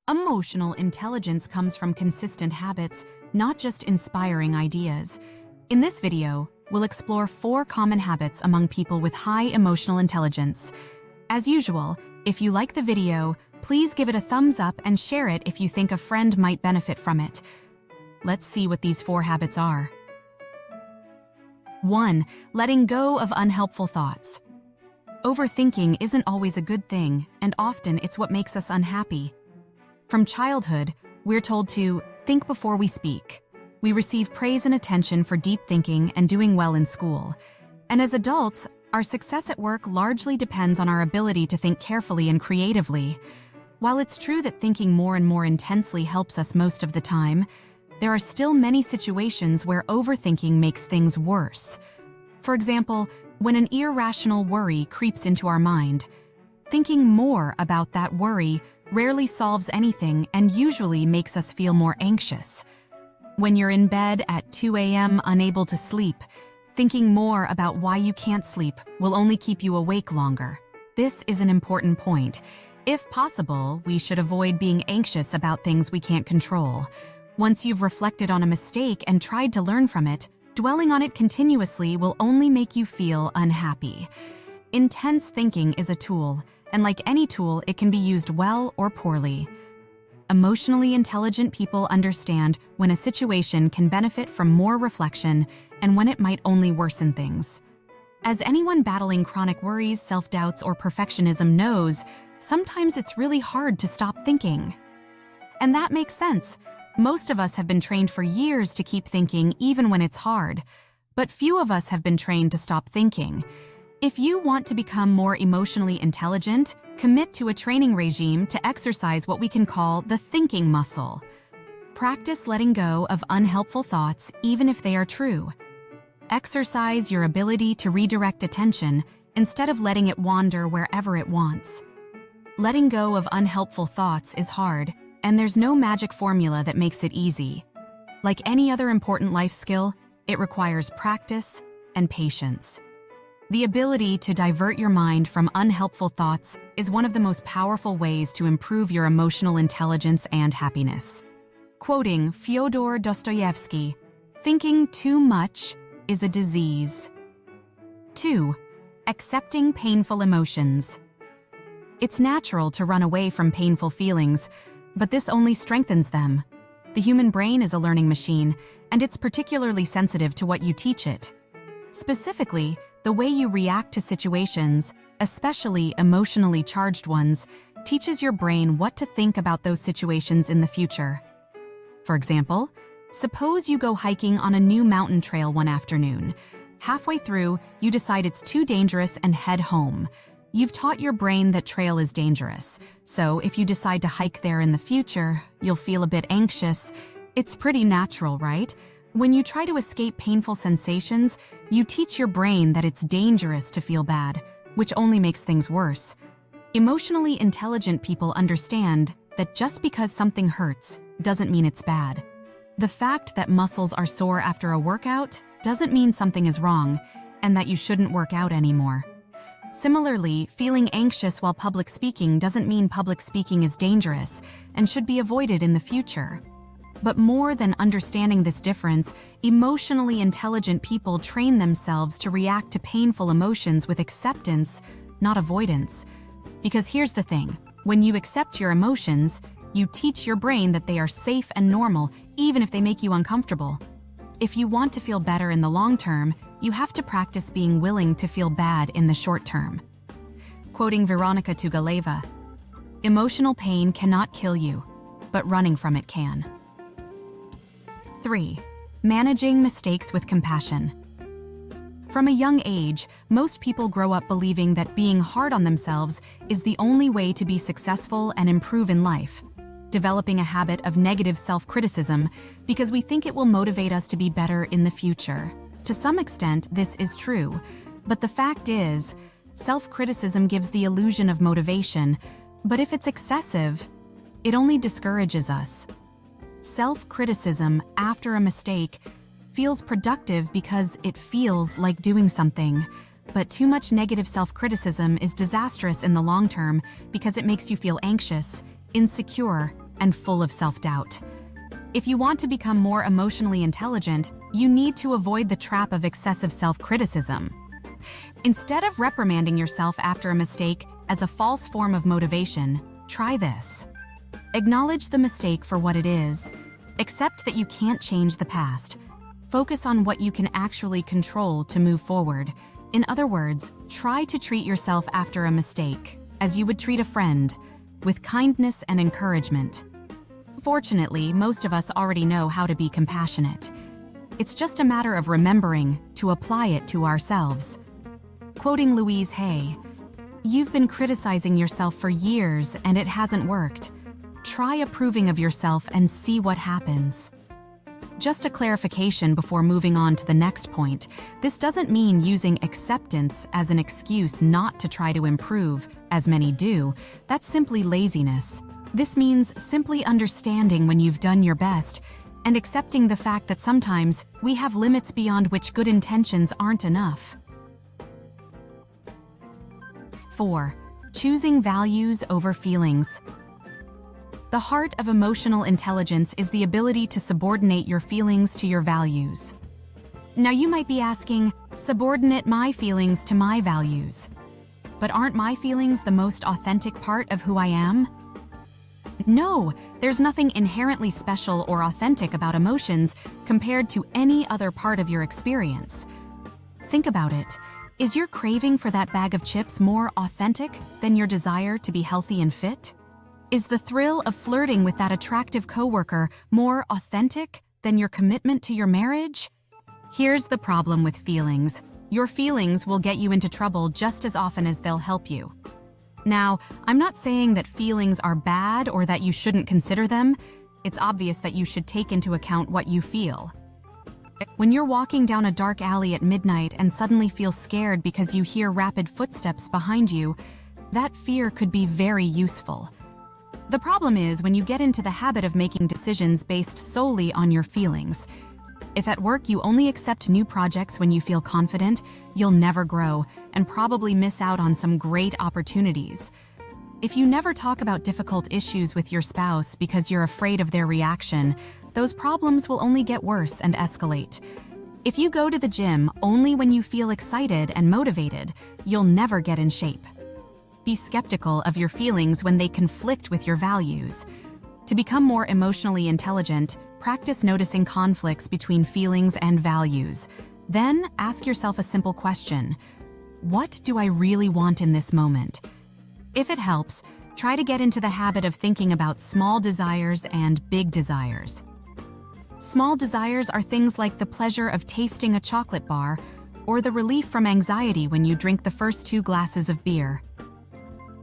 Emotional intelligence comes from consistent habits, not just inspiring ideas. In this video, we'll explore 4 common habits among people with high emotional intelligence. As usual, if you like the video, please give it a thumbs up and share it if you think a friend might benefit from it. Let's see what these 4 habits are. 1. Letting go of unhelpful thoughts. Overthinking isn't always a good thing, and often it's what makes us unhappy. From childhood, we're told to think before we speak. We receive praise and attention for deep thinking and doing well in school. And as adults, our success at work largely depends on our ability to think carefully and creatively. While it's true that thinking more and more intensely helps us most of the time, there are still many situations where overthinking makes things worse. For example, when an irrational worry creeps into our mind, thinking more about that worry rarely solves anything and usually makes us feel more anxious. When you're in bed at 2 a.m. unable to sleep, thinking more about why you can't sleep will only keep you awake longer. This is an important point. If possible, we should avoid being anxious about things we can't control. Once you've reflected on a mistake and tried to learn from it, dwelling on it continuously will only make you feel unhappy. Intense thinking is a tool, and like any tool, it can be used well or poorly. Emotionally intelligent people understand when a situation can benefit from more reflection and when it might only worsen things. As anyone battling chronic worries, self-doubts, or perfectionism knows, sometimes it's really hard to stop thinking. And that makes sense. Most of us have been trained for years to keep thinking even when it's hard, but few of us have been trained to stop thinking. If you want to become more emotionally intelligent, commit to a training regime to exercise what we can call the thinking muscle. Practice letting go of unhelpful thoughts even if they are true. Exercise your ability to redirect attention instead of letting it wander wherever it wants. Letting go of unhelpful thoughts is hard, and there's no magic formula that makes it easy. Like any other important life skill, it requires practice and patience. The ability to divert your mind from unhelpful thoughts is one of the most powerful ways to improve your emotional intelligence and happiness. Quoting Fyodor Dostoevsky, "Thinking too much is a disease." 2. Accepting painful emotions. It's natural to run away from painful feelings, but this only strengthens them. The human brain is a learning machine, and it's particularly sensitive to what you teach it. Specifically, the way you react to situations, especially emotionally charged ones, teaches your brain what to think about those situations in the future. For example, suppose you go hiking on a new mountain trail one afternoon. Halfway through, you decide it's too dangerous and head home. You've taught your brain that trail is dangerous, so if you decide to hike there in the future, you'll feel a bit anxious. It's pretty natural, right? When you try to escape painful sensations, you teach your brain that it's dangerous to feel bad, which only makes things worse. Emotionally intelligent people understand that just because something hurts doesn't mean it's bad. The fact that muscles are sore after a workout doesn't mean something is wrong and that you shouldn't work out anymore. Similarly, feeling anxious while public speaking doesn't mean public speaking is dangerous and should be avoided in the future. But more than understanding this difference, emotionally intelligent people train themselves to react to painful emotions with acceptance, not avoidance. Because here's the thing, when you accept your emotions, you teach your brain that they are safe and normal, even if they make you uncomfortable. If you want to feel better in the long term, you have to practice being willing to feel bad in the short term. Quoting Veronika Tugaleva, "Emotional pain cannot kill you, but running from it can." 3. Managing mistakes with compassion. From a young age, most people grow up believing that being hard on themselves is the only way to be successful and improve in life, developing a habit of negative self-criticism because we think it will motivate us to be better in the future. To some extent, this is true, but the fact is, self-criticism gives the illusion of motivation, but if it's excessive, it only discourages us. Self-criticism after a mistake feels productive because it feels like doing something, but too much negative self-criticism is disastrous in the long term because it makes you feel anxious, insecure, and full of self-doubt. If you want to become more emotionally intelligent, you need to avoid the trap of excessive self-criticism. Instead of reprimanding yourself after a mistake as a false form of motivation, try this. Acknowledge the mistake for what it is. Accept that you can't change the past. Focus on what you can actually control to move forward. In other words, try to treat yourself after a mistake as you would treat a friend, with kindness and encouragement. Fortunately, most of us already know how to be compassionate. It's just a matter of remembering to apply it to ourselves. Quoting Louise Hay, "You've been criticizing yourself for years and it hasn't worked. Try approving of yourself and see what happens." Just a clarification before moving on to the next point, this doesn't mean using acceptance as an excuse not to try to improve, as many do. That's simply laziness. This means simply understanding when you've done your best and accepting the fact that sometimes we have limits beyond which good intentions aren't enough. 4. Choosing values over feelings. The heart of emotional intelligence is the ability to subordinate your feelings to your values. Now you might be asking, subordinate my feelings to my values. But aren't my feelings the most authentic part of who I am? No, there's nothing inherently special or authentic about emotions compared to any other part of your experience. Think about it. Is your craving for that bag of chips more authentic than your desire to be healthy and fit? Is the thrill of flirting with that attractive coworker more authentic than your commitment to your marriage? Here's the problem with feelings. Your feelings will get you into trouble just as often as they'll help you. Now, I'm not saying that feelings are bad or that you shouldn't consider them. It's obvious that you should take into account what you feel. When you're walking down a dark alley at midnight and suddenly feel scared because you hear rapid footsteps behind you, that fear could be very useful. The problem is when you get into the habit of making decisions based solely on your feelings. If at work you only accept new projects when you feel confident, you'll never grow and probably miss out on some great opportunities. If you never talk about difficult issues with your spouse because you're afraid of their reaction, those problems will only get worse and escalate. If you go to the gym only when you feel excited and motivated, you'll never get in shape. Be skeptical of your feelings when they conflict with your values. To become more emotionally intelligent, practice noticing conflicts between feelings and values. Then ask yourself a simple question. What do I really want in this moment? If it helps, try to get into the habit of thinking about small desires and big desires. Small desires are things like the pleasure of tasting a chocolate bar or the relief from anxiety when you drink the first 2 glasses of beer.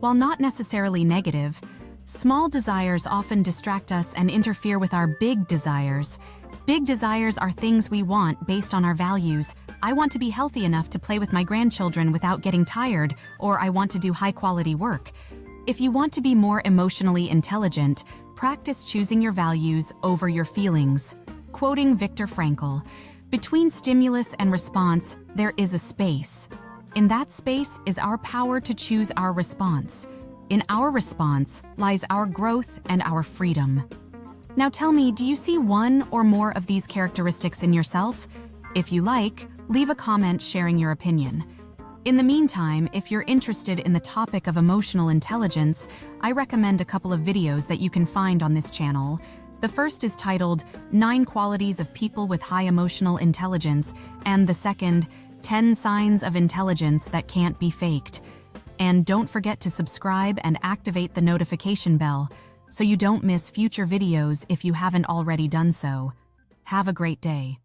While not necessarily negative, small desires often distract us and interfere with our big desires. Big desires are things we want based on our values. I want to be healthy enough to play with my grandchildren without getting tired, or I want to do high-quality work. If you want to be more emotionally intelligent, practice choosing your values over your feelings. Quoting Viktor Frankl, "Between stimulus and response, there is a space. In that space is our power to choose our response. In our response lies our growth and our freedom." Now tell me, do you see one or more of these characteristics in yourself? If you like, leave a comment sharing your opinion. In the meantime, if you're interested in the topic of emotional intelligence, I recommend a couple of videos that you can find on this channel. The first is titled 9 Qualities of People with High Emotional Intelligence, and the second, 10 Signs of Intelligence That Can't Be Faked. And don't forget to subscribe and activate the notification bell so you don't miss future videos if you haven't already done so. Have a great day.